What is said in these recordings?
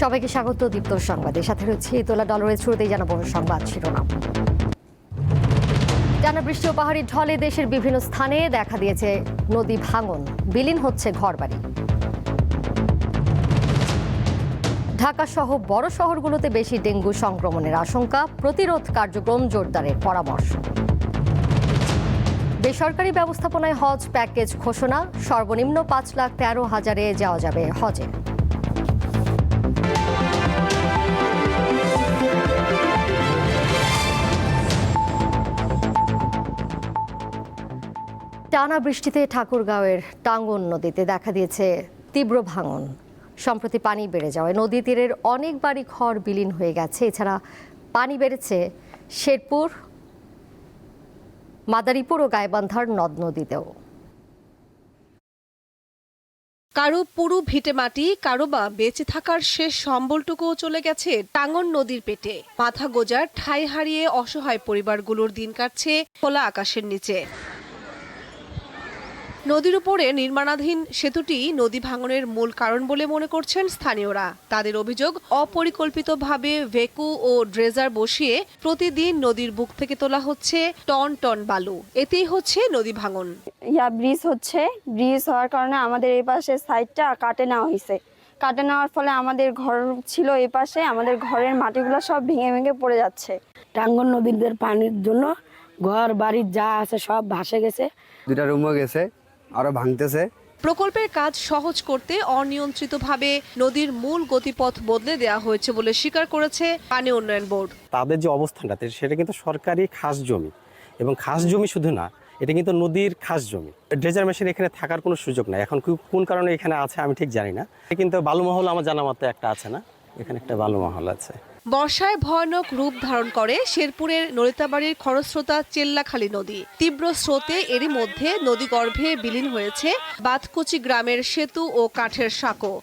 সবাইকে স্বাগত দীপ্ত সংবাদে। সাথে রয়েছে তোলা ডলারের শুরুতেই জানাবো সংবাদ শিরোনাম। টানা বৃষ্টি ও পাহাড়ি ঢলে দেশের বিভিন্ন স্থানে দেখা দিয়েছে নদী ভাঙন, বিলীন হচ্ছে ঘরবাড়ি। ঢাকা সহ বড় শহরগুলোতে বেশি ডেঙ্গু সংক্রমণের আশঙ্কা, প্রতিরোধ কার্যক্রম জোরদারের পরামর্শ। বেসরকারি ব্যবস্থাপনায় হজ প্যাকেজ ঘোষণা, সর্বনিম্ন 5,13,000-এ যাওয়া যাবে হজে। টানা বৃষ্টিতে ঠাকুরগাঁওয়ের টাঙ্গন নদীতে দেখা দিয়েছে তীব্র ভাঙন। সম্প্রতি পানি বেড়ে যাওয়ায় নদী তীরের অনেক বাড়ি ঘর বিলীন হয়ে গেছে। এছাড়া পানি বেড়েছে শেরপুর, মাদারীপুর ও গাইবান্ধার নদ নদীতেও। কারো পুরো ভিটে মাটি, কারো বা বেঁচে থাকার শেষ সম্বলটুকুও চলে গেছে টাঙ্গন নদীর পেটে। মাথা গোজার ঠাঁই হারিয়ে অসহায় পরিবারগুলোর দিন কাটছে খোলা আকাশের নিচে। নদীর উপরে নির্মাণাধীন সেতুটি নদী ভাঙনের মূল কারণ বলে মনে করছেন স্থানীয়রা। তাদের অভিযোগ, অপরিকল্পিতভাবে ভেকু ও ড্রেজার বসিয়ে প্রতিদিন নদীর বুক থেকে তোলা হচ্ছে টন টন বালু। এতেই হচ্ছে নদী ভাঙন। ব্রিজ হওয়ার কারণে আমাদের এই পাশে সাইডটা কাটে নেওয়া হয়েছে। কাটে নেওয়ার ফলে আমাদের ঘর ছিল এই পাশে, আমাদের ঘরের মাটিগুলো সব ভেঙে ভেঙে পড়ে যাচ্ছে। টাঙ্গন নদীর পানির জন্য ঘর বাড়ি যা আছে সব ভাসে গেছে। 2টা রুমও গেছে, আরো ভাঙতেছে। প্রকল্পের কাজ সহজ করতে অনিয়ন্ত্রিতভাবে নদীর মূল গতিপথ বদলে দেওয়া হয়েছে বলে স্বীকার করেছে পানি উন্নয়ন বোর্ড। তাদের যে অবস্থানটা সেটা কিন্তু সরকারি খাস জমি, এবং খাস জমি শুধু না, এটা কিন্তু নদীর খাস জমি। ড্রেজার মেশিন এখানে থাকার কোনো সুযোগ নাই। এখন কোন কারণে এখানে আছে আমি ঠিক জানি না, কিন্তু বালুমহল আমার জানা মতো একটা আছে না, এখানে একটা বালুমহল আছে। বর্ষায় ভয়ানক রূপ ধারণ করে শেরপুরের নলিতাবাড়ির খরস্রোতা চেল্লাখালী নদী। তীব্র স্রোতে এরই মধ্যে নদীগর্ভে বিলীন হয়েছে বাতকুচি গ্রামের সেতু ও কাঠের সাঁকো।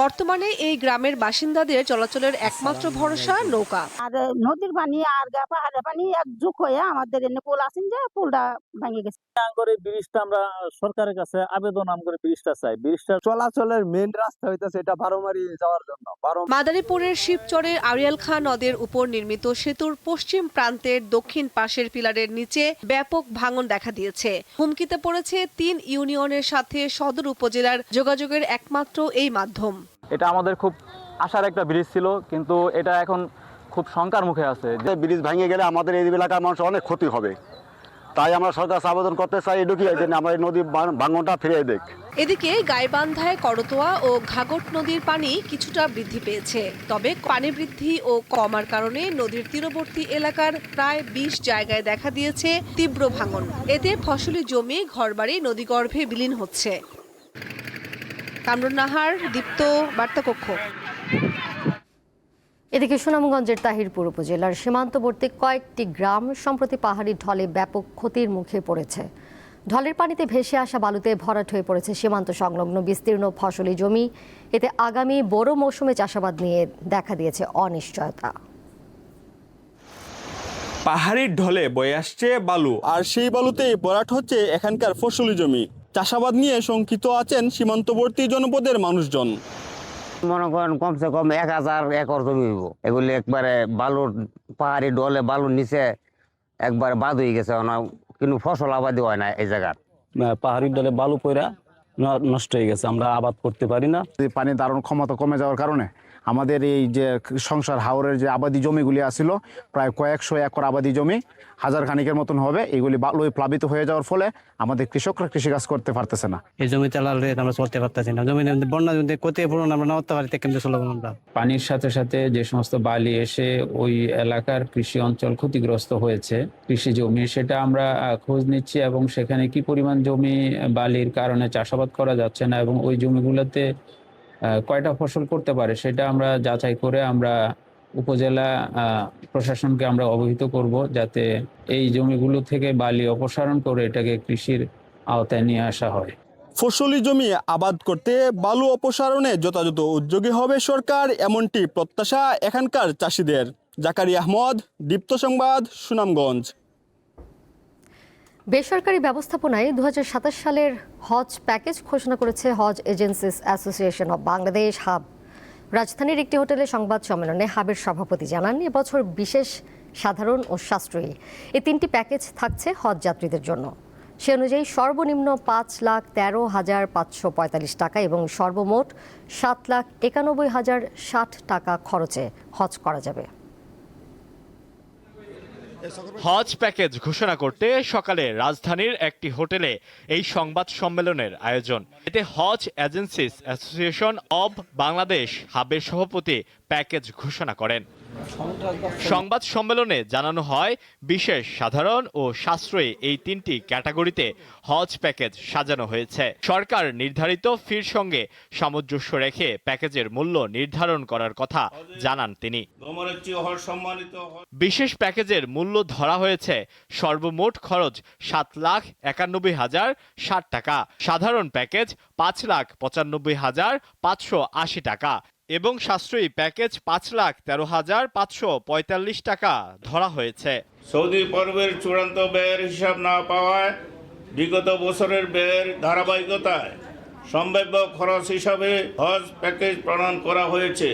বর্তমানে এই গ্রামের বাসিন্দাদের চলাচলের একমাত্র ভরসা নৌকা। আর নদীর পানি আর পাহাড়ের পানি একযোগ হয়ে আমাদের এনে পুল আছেন, যে পুলটা ভেঙে গেছে। করে ব্রিজটা আমরা সরকারের কাছে আবেদন করে ব্রিজটা চাই। ব্রিজটা চলাচলের মেন রাস্তা হইতেছে এটা বারোমারি যাওয়ার জন্য। মাদারীপুরের শিবচরের আড়িয়াল খাঁ নদের উপর নির্মিত সেতুর পশ্চিম প্রান্তের দক্ষিণ পাশের পিলারের নিচে ব্যাপক ভাঙন দেখা দিয়েছে। হুমকিতে পড়েছে 3 ইউনিয়নের সাথে সদর উপজেলার যোগাযোগের একমাত্র এই মাধ্যম। এটা আমাদের খুব আশার একটা ব্রিজ ছিল, কিন্তু এটা এখন খুব শঙ্কার মুখে আছে। ব্রিজ ভেঙে গেলে আমাদের এই এলাকার মানুষ অনেক ক্ষতি হবে, তাই আমরা সরকার আবেদন করতে চাই আমরা এই নদী ভাঙনটা ফিরিয়ে দেখ। এদিকে গাইবান্ধায় করতোয়া ও ঘাগট নদীর পানি কিছুটা বৃদ্ধি পেয়েছে। তবে পানি বৃদ্ধি ও কমার কারণে নদীর তীরবর্তী এলাকার প্রায় 20 জায়গায় দেখা দিয়েছে তীব্র ভাঙন। এতে ফসলি জমি, ঘরবাড়ি নদীগর্ভে বিলীন হচ্ছে। কামরুন নাহার, দীপ্ত, বার্তাকক্ষ। এদিকে সুনামগঞ্জের তাহিরপুর উপজেলার সীমান্তবর্তী কয়েকটি গ্রাম সম্প্রতি পাহাড়ি ঢলে ব্যাপক ক্ষতির মুখে পড়েছে। ঢলের পানিতে ভেসে আসা বালুতে ভরাট হয়ে পড়েছে সীমান্ত সংলগ্ন বিস্তীর্ণ ফসলি জমি। এতে আগামী বোরো মৌসুমে চাষাবাদ নিয়ে দেখা দিয়েছে অনিশ্চয়তা। পাহাড়ির ঢলে বয়ে আসছে বালু, আর সেই বালুতেই ভরাট হচ্ছে এখানকার ফসলি জমি। চাষাবাদ নিয়ে শঙ্কিত আছেন সীমান্তবর্তী জনপদের মানুষজন। মনে করেন কমসে কম 1000 একর জমি হইব। এগুলি একবারে বালুর, পাহাড়ি ডলে বালুর নিচে একবারে বাদ হয়ে গেছে, কিন্তু ফসল আবাদি হয় না এই জায়গার। পাহাড়ি ডলে বালু পয়রা নষ্ট হয়ে গেছে, আমরা আবাদ করতে পারি না। পানি ধারণ ক্ষমতা কমে যাওয়ার কারণে আমাদের এই যে সংসার হাওরের যে আবাদি জমিগুলি আসছিল, প্রায় কয়েকশো একর আবাদি জমি, 1000 খানিকের মতন হবে, এগুলি বালুয় প্লাবিত হয়ে যাওয়ার ফলে আমাদের কৃষকরা কৃষিকাজ করতে পারতেছে না। এই জমি চালালে আমরা চলতে পারতেছি না। জমি বন্যা জমিতে ক্ষতিপূরণ আমরা না করতে পারি, কেমনে চলবো আমরা? পানির সাথে সাথে যে সমস্ত বালি এসে ওই এলাকার কৃষি অঞ্চল ক্ষতিগ্রস্ত হয়েছে, কৃষি জমি, সেটা আমরা খোঁজ নিচ্ছি, এবং সেখানে কি পরিমাণ জমি বালির কারণে চাষাবাদ করা যাচ্ছে না, এবং ওই জমিগুলোতে কয়টা ফসল করতে পারে সেটা আমরা যাচাই করে আমরা উপজেলা প্রশাসনকে আমরা অবহিত করব, যাতে এই জমিগুলো থেকে বালি অপসারণ করে এটাকে কৃষির আওতায় নিয়ে আসা হয়। ফসলি জমি আবাদ করতে বালু অপসারণে যথাযথ উদ্যোগী হবে সরকার, এমনটি প্রত্যাশা এখানকার চাষিদের। জাকারিয়া আহমদ, দীপ্ত সংবাদ, সুনামগঞ্জ। বেসরকারি ব্যবস্থাপনায় 2027 সালের হজ প্যাকেজ ঘোষণা করেছে হজ Agencies Association of Bangladesh HAAB. রাজধানীর একটি হোটেলে সংবাদ সম্মেলনে হাবের সভাপতি জানান, এবছর বিশেষ, সাধারণ ও সাশ্রয়ী এই 3টি প্যাকেজ থাকছে হজ যাত্রীদের জন্য। সে অনুযায়ী সর্বনিম্ন 5,13,545 টাকা এবং সর্বমোট 7,91,060 টাকা খরচে হজ করা যাবে। হজ প্যাকেজ ঘোষণা করতে সকালে রাজধানীর একটি হোটেলে এই সংবাদ সম্মেলনের আয়োজন। এতে হজ এজেন্সিস অ্যাসোসিয়েশন অব বাংলাদেশ হাবের সভাপতি প্যাকেজ ঘোষণা করেন। সংবাদ সম্মেলনে জানানো হয়, বিশেষ, সাধারণ ও সাশ্রয়ী এই 3টি ক্যাটাগরিতে হজ প্যাকেজ সাজানো হয়েছে। সরকার নির্ধারিত ফির সঙ্গে সামঞ্জস্য রেখে প্যাকেজের মূল্য নির্ধারণ করার কথা জানান তিনি। বিশেষ প্যাকেজের মূল্য ধরা হয়েছে সর্বমোট খরচ 7,91,060 টাকা, সাধারণ প্যাকেজ 5,95,580 টাকা এবং সাশ্রয়ী প্যাকেজ 5,13,545 টাকা ধরা হয়েছে। সৌদি পর্বের চূড়ান্ত ব্যয়ের হিসাব না পাওয়ায় বিগত বছরের ব্যয়ের ধারাবাহিকতায় সম্ভাব্য খরচ হিসাবে হজ প্যাকেজ প্রণয়ন করা হয়েছে।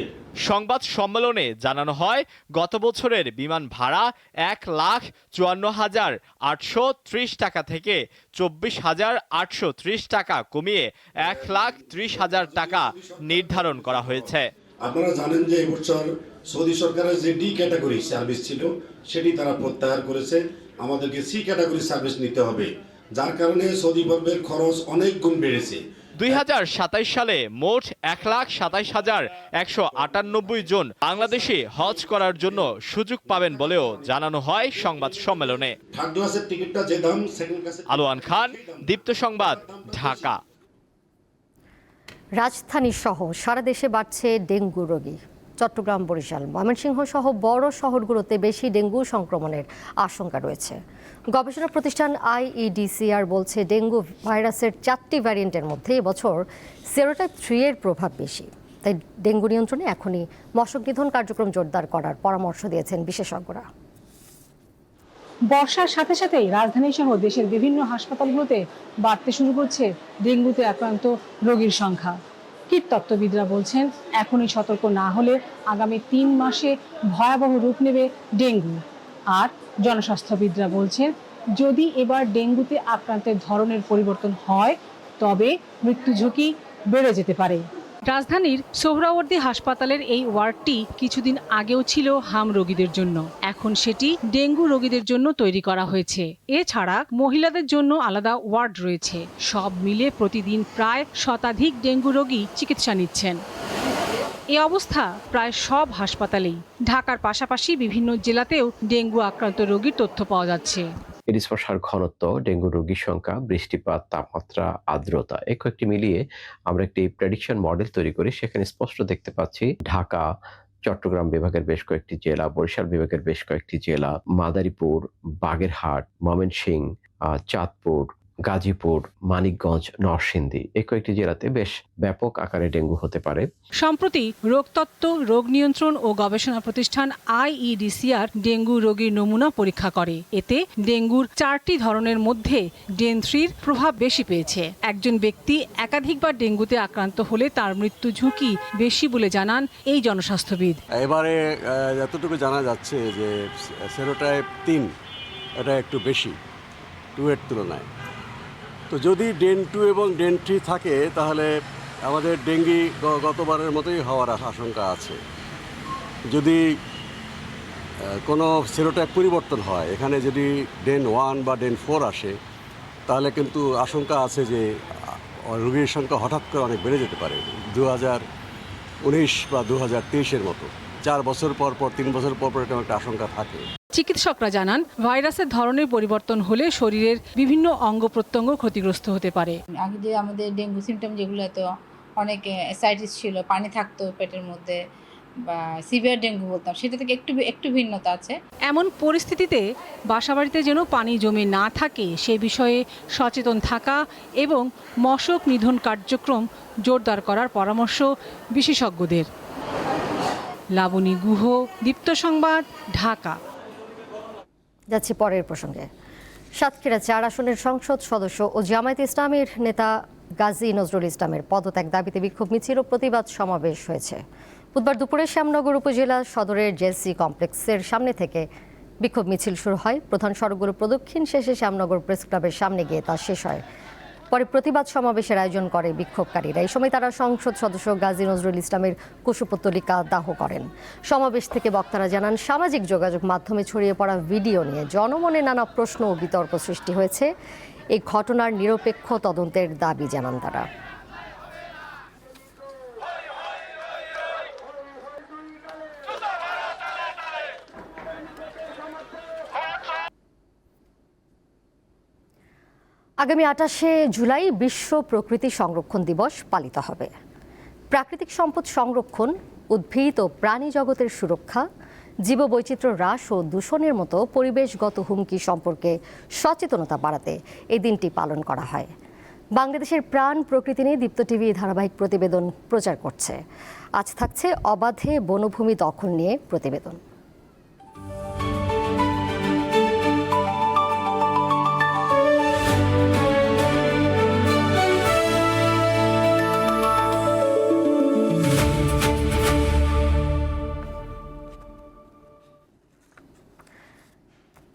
সংবাদ সম্মেলনে জানানো হয়, গত বছরের বিমান ভাড়া 1,54,830 টাকা থেকে 24,830 টাকা কমিয়ে 1,30,000 টাকা নির্ধারণ করা হয়েছে। আপনারা জানেন যে এবছর সৌদি সরকারের যে ডি ক্যাটাগরি সার্ভিস ছিল সেটি তারা প্রত্যাহার করেছে। আমাদেরকে সি ক্যাটাগরি সার্ভিস নিতে হবে, যার কারণে সৌদি পর্বের খরচ অনেক গুণ বেড়েছে। 2027 সালে মোট 1,27,198 জন বাংলাদেশি হজ করার জন্য সুযোগ পাবেন বলেও জানানো হয় সংবাদ সম্মেলনে। আলোয়ান খান, দীপ্ত সংবাদ, ঢাকা। রাজধানী সহ সারা দেশে বাড়ছে ডেঙ্গু রোগী। চট্টগ্রাম, বরিশাল, ময়মনসিংহ সহ বড় শহরগুলোতে বেশি ডেঙ্গু সংক্রমণের আশঙ্কা রয়েছে। গবেষণা প্রতিষ্ঠান IEDCR বলছে, ডেঙ্গু ভাইরাসের 4টি ভ্যারিয়েন্টের মধ্যে এবছর সেরোটাইপ 3 এর প্রভাব বেশি। তাই ডেঙ্গু নিয়ন্ত্রণে এখনই মশক নিধন কার্যক্রম জোরদার করার পরামর্শ দিয়েছেন বিশেষজ্ঞরা। বর্ষার সাথে সাথেই রাজধানী সহ দেশের বিভিন্ন হাসপাতালগুলোতে বাড়তে শুরু করছে ডেঙ্গুতে আক্রান্ত রোগীর সংখ্যা। কীটতত্ত্ববিদরা বলছেন, এখনই সতর্ক না হলে আগামী 3 মাসে ভয়াবহ রূপ নেবে ডেঙ্গু। আর জনস্বাস্থ্যবিদরা বলছেন, যদি এবার ডেঙ্গুতে আক্রান্তের ধরনের পরিবর্তন হয় তবে মৃত্যু ঝুঁকি বেড়ে যেতে পারে। রাজধানীর সোহরাওয়ার্দী হাসপাতালের এই ওয়ার্ডটি কিছুদিন আগেও ছিল হাম রোগীদের জন্য, এখন সেটি ডেঙ্গু রোগীদের জন্য তৈরি করা হয়েছে। এছাড়া মহিলাদের জন্য আলাদা ওয়ার্ড রয়েছে। সব মিলে প্রতিদিন প্রায় শতাধিক ডেঙ্গু রোগী চিকিৎসা নিচ্ছেন। এই অবস্থা প্রায় সব হাসপাতালেই। ঢাকার পাশাপাশি বিভিন্ন জেলাতেও ডেঙ্গু আক্রান্ত রোগীর তথ্য পাওয়া যাচ্ছে। এডিস মশার ঘনত্ব, ডেঙ্গু রোগীর সংখ্যা, বৃষ্টিপাত, তাপমাত্রা, আর্দ্রতা, এই কয়েকটি মিলিয়ে আমরা একটি প্রেডিকশন মডেল তৈরি করি। সেখানে স্পষ্ট দেখতে পাচ্ছি ঢাকা, চট্টগ্রাম বিভাগের বেশ কয়েকটি জেলা, বরিশাল বিভাগের বেশ কয়েকটি জেলা, মাদারীপুর, বাগেরহাট, ময়মনসিংহ, চাঁদপুর, গাজীপুর, মানিকগঞ্জ, নরসিংদী, এই কয়েকটি জেলাতে বেশ ব্যাপক আকারে ডেঙ্গু হতে পারে। সম্প্রতি রোগতত্ত্ব, রোগ নিয়ন্ত্রণ ও গবেষণা প্রতিষ্ঠান IEDCR ডেঙ্গু রোগীর নমুনা পরীক্ষা করে। এতে ডেঙ্গুর 4টি ধরনের মধ্যে ডেন 3 প্রভাব বেশি পেয়েছে। একজন ব্যক্তি একাধিকবার ডেঙ্গুতে আক্রান্ত হলে তার মৃত্যু ঝুঁকি বেশি বলে জানান এই জনস্বাস্থ্যবিদ। এবারে যতটুকু জানা যাচ্ছে যে সেরোটাইপ 3 এটা একটু বেশি 2 এর তুলনায়। তো যদি ডেন 2 এবং ডেন 3 থাকে তাহলে আমাদের ডেঙ্গি গতবারের মতোই হওয়ার আশঙ্কা আছে। যদি কোনো সেরোটাইপ পরিবর্তন হয়, এখানে যদি ডেন 1 বা ডেন 4 আসে, তাহলে কিন্তু আশঙ্কা আছে যে রোগীর সংখ্যা হঠাৎ করে অনেক বেড়ে যেতে পারে, 2019 বা 2023-এর মতো। 4 বছর পর 3 বছর পর এরকম একটা আশঙ্কা থাকে। চিকিৎসকরা জানান, ভাইরাসের ধরনের পরিবর্তন হলে শরীরের বিভিন্ন অঙ্গ প্রত্যঙ্গ ক্ষতিগ্রস্ত হতে পারে। আগে যে আমাদের ডেঙ্গু সিমটম যেগুলো তো অনেক অ্যাসাইটিস ছিল, পানি থাকতো পেটের মধ্যে বা সিভিয়ার ডেঙ্গু বলতাম, সেটা থেকে একটু ভিন্নতা আছে। এমন পরিস্থিতিতে বাসাবাড়িতে যেন পানি জমে না থাকে সে বিষয়ে সচেতন থাকা এবং মশক নিধন কার্যক্রম জোরদার করার পরামর্শ বিশেষজ্ঞদের। লাবণী গুহ, দীপ্ত সংবাদ, ঢাকা। যাচ্ছি পরের প্রসঙ্গে। সাতক্ষীরা 4 আসনের সংসদ সদস্য ও জামায়াতে ইসলামীর নেতা গাজী নজরুল ইসলামের পদত্যাগ দাবিতে বিক্ষোভ মিছিল ও প্রতিবাদ সমাবেশ হয়েছে। বুধবার দুপুরে শ্যামনগর উপজেলা সদরের জেসি কমপ্লেক্সের সামনে থেকে বিক্ষোভ মিছিল শুরু হয়। প্রধান সড়কগুলো প্রদক্ষিণ শেষে শ্যামনগর প্রেস ক্লাবের সামনে গিয়ে তা শেষ হয়। পরে প্রতিবাদ সমাবেশের আয়োজন করে বিক্ষোভকারীরা। এই সময় তারা সংসদ সদস্য গাজী নজরুল ইসলামের কুশপুত্তলিকা দাহ করেন। সমাবেশ থেকে বক্তারা জানান, সামাজিক যোগাযোগ মাধ্যমে ছড়িয়ে পড়া ভিডিও নিয়ে জনমনে নানা প্রশ্ন ও বিতর্ক সৃষ্টি হয়েছে। এই ঘটনার নিরপেক্ষ তদন্তের দাবি জানান তারা। আগামী 28শে জুলাই বিশ্ব প্রকৃতি সংরক্ষণ দিবস পালিত হবে। প্রাকৃতিক সম্পদ সংরক্ষণ, উদ্ভিদ ও প্রাণী জগতের সুরক্ষা, জীববৈচিত্র্য হ্রাস ও দূষণের মতো পরিবেশগত হুমকি সম্পর্কে সচেতনতা বাড়াতে এই দিনটি পালন করা হয়। বাংলাদেশের প্রাণ প্রকৃতি নিয়ে দীপ্ত টিভি ধারাবাহিক প্রতিবেদন প্রচার করছে। আজ থাকছে অবাধে বনভূমি দখল নিয়ে প্রতিবেদন।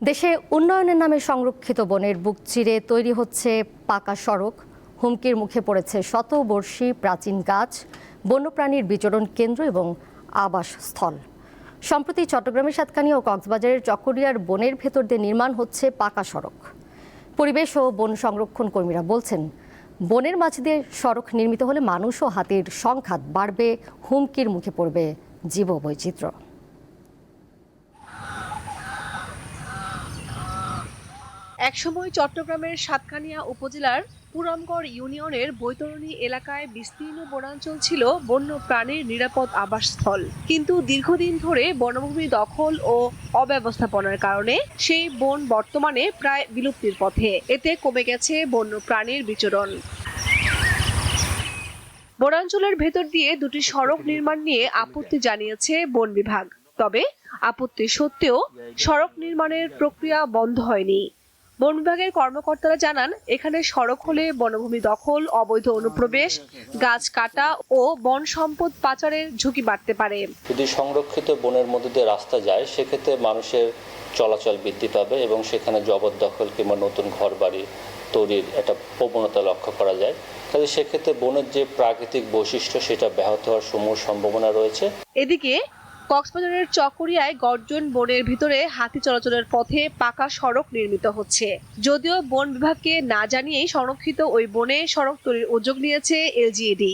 দেশে উন্নয়নের নামে সংরক্ষিত বনের বুক চিরে তৈরি হচ্ছে পাকা সড়ক। হুমকির মুখে পড়েছে শতবর্ষী প্রাচীন গাছ, বন্যপ্রাণীর বিচরণ কেন্দ্র এবং আবাসস্থল। সম্প্রতি চট্টগ্রামের সাতকানিয়া ও কক্সবাজারের চকরিয়ার বনের ভেতর দিয়ে নির্মাণ হচ্ছে পাকা সড়ক। পরিবেশ ও বন সংরক্ষণ কর্মীরা বলছেন, বনের মাঝ দিয়ে সড়ক নির্মিত হলে মানুষ ও হাতির সংঘাত বাড়বে, হুমকির মুখে পড়বে জীববৈচিত্র্য। একসময় চট্টগ্রামের সাতকানিয়া উপজেলার পুরামগড় ইউনিয়নের বৈতরণী এলাকায় বিস্তীর্ণ বনাঞ্চল ছিল বন্য প্রাণীর নিরাপদ আবাসস্থল। কিন্তু দীর্ঘদিন ধরে বনভূমি দখল ও অব্যবস্থাপনার কারণে সেই বন বর্তমানে প্রায় বিলুপ্তির পথে। এতে কমে গেছে বন্য প্রাণীর বিচরণ। বনাঞ্চলের ভেতর দিয়ে দুটি সড়ক নির্মাণ নিয়ে আপত্তি জানিয়েছে বন বিভাগ। তবে আপত্তি সত্ত্বেও সড়ক নির্মাণের প্রক্রিয়া বন্ধ হয়নি। বন বিভাগের কর্মকর্তারা জানান, এখানে সড়ক হলে বনভূমি দখল, অবৈধ অনুপ্রবেশ, গাছ কাটা ও বন সম্পদ পাচারের ঝুঁকি বাড়তে পারে। যদি সংরক্ষিত বনের মধ্যে দিয়ে রাস্তা যায়, সেক্ষেত্রে মানুষের চলাচল বৃদ্ধি পাবে এবং সেখানে জবরদখল কিংবা নতুন ঘরবাড়ি তৈরির একটা প্রবণতা লক্ষ্য করা যায়। তাহলে সেক্ষেত্রে বনের যে প্রাকৃতিক বৈশিষ্ট্য সেটা ব্যাহত হওয়ার সমূহ সম্ভাবনা রয়েছে। এদিকে কক্সবাজারের চকরিয়ায় গর্জন বনের ভিতরে হাতি চলাচলের পথে পাকা সড়ক নির্মিত হচ্ছে। যদিও বন বিভাগকে না জানিয়েই সংরক্ষিত ওই বনে সড়ক তৈরির উদ্যোগ নিয়েছে এলজিইডি।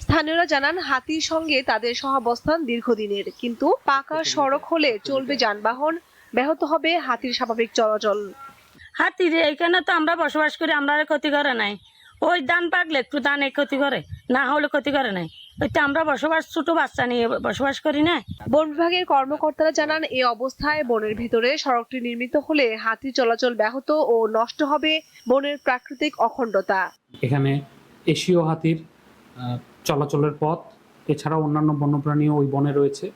স্থানীয়রা জানান, হাতির সঙ্গে তাদের সহাবস্থান দীর্ঘদিনের, কিন্তু পাকা সড়ক হলে চলবে যানবাহন, ব্যাহত হবে হাতির স্বাভাবিক চলাচল। হাতির এইখানে তো আমরা বসবাস করি, আমরা ক্ষতি করে নাই। ওই ধান পাকলে একটু ধানে ক্ষতি করে, না হলে ক্ষতি করে নাই। ওইটা আমরা বসবাস, ছোট বাচ্চা নিয়ে বসবাস করি না। বন বিভাগের কর্মকর্তারা জানান, এই অবস্থায় বনের ভিতরে সড়কটি নির্মিত হলে হাতি চলাচল ব্যাহত ও নষ্ট হবে বনের প্রাকৃতিক অখণ্ডতা। এখানে এশীয় হাতির চলাচলের পথ, এছাড়াও অন্যান্য বন্যপ্রাণী ওই বনে রয়েছে।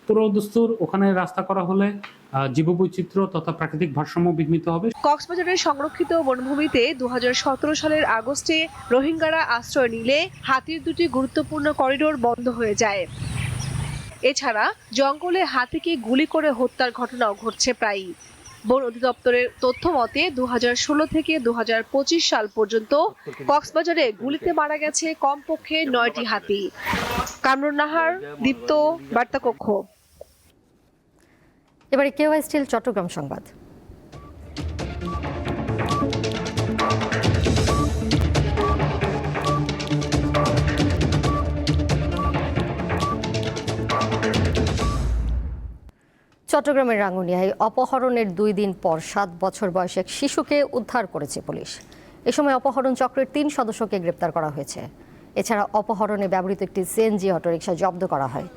পুরোদস্তুর ওখানে রাস্তা করা হলে জীববৈচিত্র্য তথা প্রাকৃতিক ভারসাম্য বিঘ্নিত হবে। কক্সবাজারের সংরক্ষিত বনভূমিতে 2017 সালের আগস্টে রোহিঙ্গারা আশ্রয় নিলে হাতির দুটি গুরুত্বপূর্ণ করিডোর বন্ধ হয়ে যায়। এছাড়া জঙ্গলে হাতিকে গুলি করে হত্যার ঘটনাও ঘটছে প্রায়ই। বন অধিদপ্তরের তথ্য মতে 2016 থেকে 2025 সাল পর্যন্ত কক্সবাজারে গুলিতে মারা গেছে কমপক্ষে 9টি হাতি। কামরুন নাহার, দীপ্ত, বার্তাকক্ষ। এবারে কেওয়াই স্টিল চট্টগ্রাম সংবাদ। চট্টগ্রামের রাঙ্গুনিয়ায় অপহরণের 2 দিন পর 7 বছর বয়সী এক শিশুকে উদ্ধার করেছে পুলিশ। এ সময় অপহরণ চক্রের 3 সদস্যকে গ্রেপ্তার করা হয়েছে। এছাড়া অপহরণে ব্যবহৃত একটি সিএনজি অটোরিকশা জব্দ করা হয়।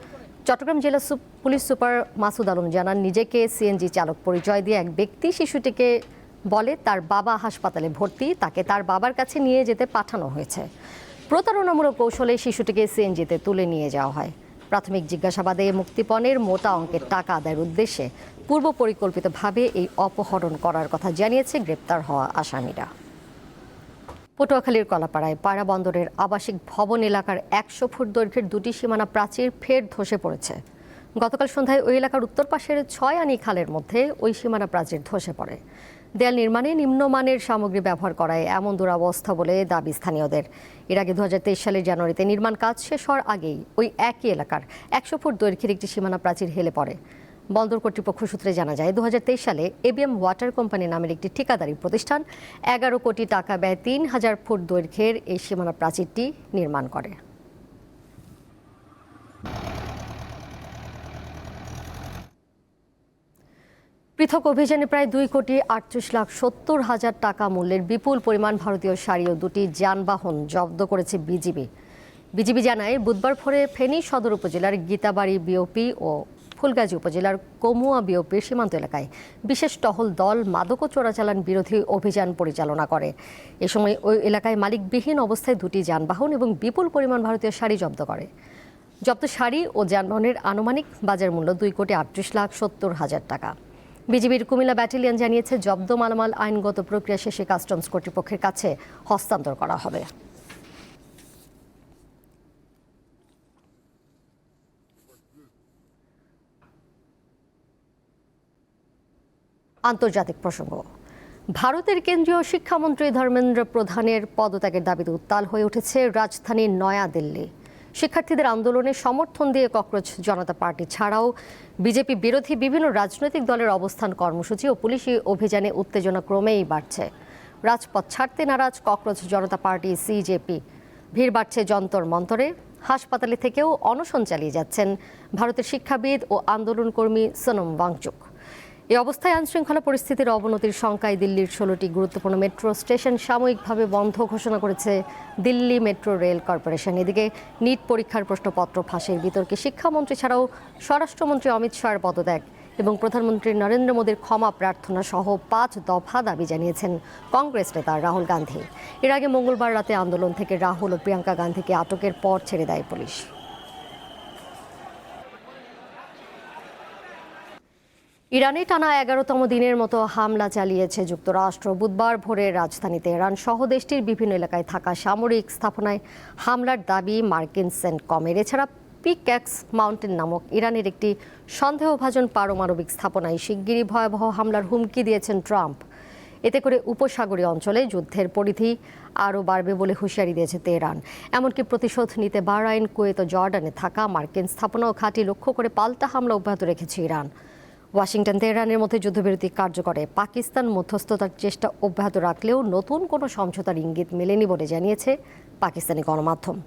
চট্টগ্রাম জেলা পুলিশ সুপার মাসুদ আলম জানান, নিজেকে সিএনজি চালক পরিচয় দিয়ে এক ব্যক্তি শিশুটিকে বলে তার বাবা হাসপাতালে ভর্তি, তাকে তার বাবার কাছে নিয়ে যেতে পাঠানো হয়েছে। প্রতারণামূলক কৌশলে শিশুটিকে সিএনজিতে তুলে নিয়ে যাওয়া হয়। প্রাথমিক জিজ্ঞাসাবাদে মুক্তিপণের মোটা অঙ্কের টাকা আদায়ের উদ্দেশ্যে পূর্ব পরিকল্পিতভাবে এই অপহরণ করার কথা জানিয়েছে গ্রেপ্তার হওয়া আসামিরা। পটুয়াখালীর কলাপাড়ায় পায়রা বন্দরের আবাসিক ভবন এলাকার 100 ফুট দৈর্ঘ্যের দুটি সীমানা প্রাচীর ফের ধসে পড়েছে। গতকাল সন্ধ্যায় ওই এলাকার উত্তর পাশের 6 আনি খালের মধ্যে ওই সীমানা প্রাচীর ধসে পড়ে। দেয়াল নির্মাণে নিম্নমানের সামগ্রী ব্যবহার করায় এমন দুরবস্থা বলে দাবি স্থানীয়দের। এর আগে 2023 সালের জানুয়ারিতে নির্মাণ কাজ শেষ হওয়ার আগেই ওই একই এলাকার 100 ফুট দৈর্ঘ্যের একটি সীমানা প্রাচীর হেলে পড়ে। বন্দর কর্তৃপক্ষ সূত্রে জানা যায় 2023 সালে এবিএম ওয়াটার কোম্পানি নামের একটি ঠিকাদারি প্রতিষ্ঠান 11 কোটি টাকা ব্যয় 3000 ফুট দৈর্ঘ্যের এই সীমানা প্রাচীরটি নির্মাণ করে। পৃথক অভিযানে প্রায় 2,38,70,000 টাকা মূল্যের বিপুল পরিমাণ ভারতীয় শাড়ি ও দুটি যানবাহন জব্দ করেছে বিজিবি জানায় বুধবার ভোরে ফেনী সদর উপজেলার গীতাবাড়ি বিওপি ও ফুলগাজী উপজেলার কমুয়া বিওপির সীমান্ত এলাকায় বিশেষ টহল দল মাদক ও চোরাচালান বিরোধী অভিযান পরিচালনা করে। এ সময় ওই এলাকায় মালিকবিহীন অবস্থায় দুটি যানবাহন এবং বিপুল পরিমাণ ভারতীয় শাড়ি জব্দ করে। জব্দ শাড়ি ও যানবাহনের আনুমানিক বাজার মূল্য 2,38,70,000 টাকা। বিজিবির কুমিল্লা ব্যাটালিয়ন জানিয়েছে জব্দ মালামাল আইনগত প্রক্রিয়া শেষে কাস্টমস কর্তৃপক্ষের কাছে হস্তান্তর করা হবে। আন্তর্জাতিক প্রসঙ্গ। ভারতের কেন্দ্রীয় শিক্ষামন্ত্রী ধর্মেন্দ্র প্রধানের পদত্যাগের দাবিতে উত্তাল হয়ে উঠেছে রাজধানীর নয়াদিল্লি। শিক্ষার্থীদের আন্দোলনে সমর্থন দিয়ে ককরোচ জনতা পার্টি ছাড়াও বিজেপি বিরোধী বিভিন্ন রাজনৈতিক দলের অবস্থান কর্মসূচি ও পুলিশি অভিযানে উত্তেজনা ক্রমেই বাড়ছে। রাজপথ ছাড়তে নারাজ ককরোচ জনতা পার্টি সিজেপি। ভিড় বাড়ছে যন্তর মন্তরে। হাসপাতালে থেকেও অনশন চালিয়ে যাচ্ছেন ভারতের শিক্ষাবিদ ও আন্দোলনকর্মী সোনম ওয়াংচুক। এই অবস্থায় আইনশৃঙ্খলা পরিস্থিতির অবনতির শঙ্কায় দিল্লির 16টি গুরুত্বপূর্ণ মেট্রো স্টেশন সাময়িকভাবে বন্ধ ঘোষণা করেছে দিল্লি মেট্রো রেল কর্পোরেশন। এদিকে নিট পরীক্ষার প্রশ্নপত্র ফাঁসের বিতর্কে শিক্ষামন্ত্রী ছাড়াও স্বরাষ্ট্রমন্ত্রী অমিত শাহর পদত্যাগ এবং প্রধানমন্ত্রী নরেন্দ্র মোদীর ক্ষমা প্রার্থনা সহ 5 দফা দাবি জানিয়েছেন কংগ্রেস নেতা রাহুল গান্ধী। এর আগে মঙ্গলবার রাতে আন্দোলন থেকে রাহুল ও প্রিয়াঙ্কা গান্ধীকে আটকের পর ছেড়ে দেয় পুলিশ। ইরানে টানা 11তম দিনের মতো হামলা চালিয়েছে যুক্তরাষ্ট্র। বুধবার ভোরে রাজধানী তেহরান সহ দেশটির বিভিন্ন এলাকায় থাকা সামরিক স্থাপনায় হামলার দাবি মার্কিন সেন্টকমের। এছাড়া পিক্যাক্স মাউন্টেন নামক ইরানের একটি সন্দেহভাজন পারমাণবিক স্থাপনায় শিগগিরই ভয়াবহ হামলার হুমকি দিয়েছেন ট্রাম্প। এতে করে উপসাগরীয় অঞ্চলে যুদ্ধের পরিধি আরও বাড়বে বলে হুঁশিয়ারি দিয়েছে তেহরান। এমনকি প্রতিশোধ নিতে বাহরাইন, কুয়েত ও জর্ডানে থাকা মার্কিন স্থাপনা ও ঘাঁটি লক্ষ্য করে পাল্টা হামলা অব্যাহত রেখেছে ইরান। ওয়াশিংটন তেহরানের মধ্যে যুদ্ধবিরতি কার্যকরে পাকিস্তান মধ্যস্থতার চেষ্টা অব্যাহত রাখলেও নতুন কোনো সমঝোতার ইঙ্গিত মেলেনি বলে জানিয়েছে পাকিস্তানি গণমাধ্যম।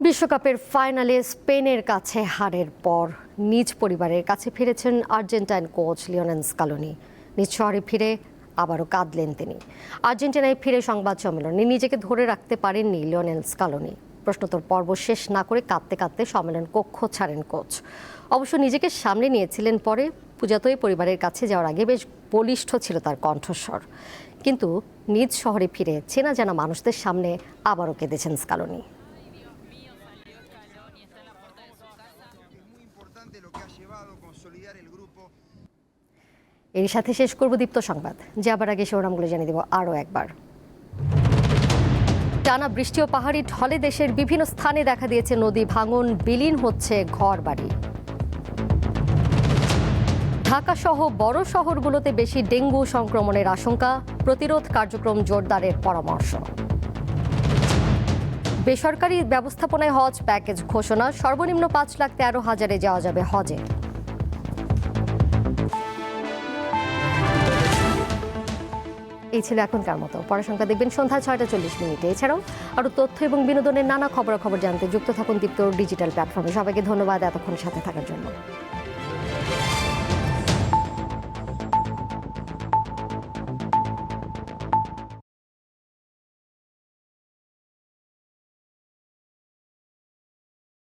বিশ্বকাপের ফাইনালে স্পেনের কাছে হারের পর নিজ পরিবারের কাছে ফিরেছেন আর্জেন্টাইন কোচ লিওনেল স্কালোনি। নিজ শহরে ফিরে আবারও কাঁদলেন তিনি। আর্জেন্টিনায় ফিরে সংবাদ সম্মেলনে নিজেকে ধরে রাখতে পারেননি লিওনেল স্কালোনি। প্রশ্নোত্তর পর্ব শেষ না করে কাঁদতে কাঁদতে সম্মেলন কক্ষ ছাড়েন কোচ। অবশ্য নিজেকে সামনে নিয়েছিলেন পরে। পূজাতই পরিবারের কাছে যাওয়ার আগে বেশ বলিষ্ঠ ছিল তার কণ্ঠস্বর। কিন্তু নিজ শহরে ফিরে চেনা জানা মানুষদের সামনে আবারও কেঁদেছেন স্কালোনি। এর সাথে শেষ করব দীপ্ত সংবাদ। যাবার আগে শিরোনামগুলো জানিয়ে দেব আরও একবার। টানা বৃষ্টি ও পাহাড়ি ঢলে দেশের বিভিন্ন স্থানে দেখা দিয়েছে নদী ভাঙন, বিলীন হচ্ছে ঘরবাড়ি। ঢাকা সহ বড় শহরগুলোতে বেশি ডেঙ্গু সংক্রমণের আশঙ্কা, প্রতিরোধ কার্যক্রম জোরদারের পরামর্শ। বেসরকারি ব্যবস্থাপনায় হজ প্যাকেজ ঘোষণা, সর্বনিম্ন 5,13,000-এ যাওয়া যাবে হজে। এই ছিল এখনকার মতো। পরের সংখ্যা দেখবেন সন্ধ্যা 6:40। এছাড়াও আরও তথ্য এবং বিনোদনের নানা খবরাখবর জানতে যুক্ত থাকুন দীপ্ত ডিজিটাল প্ল্যাটফর্মে। সবাইকে ধন্যবাদ এতক্ষণ সাথে থাকার জন্য।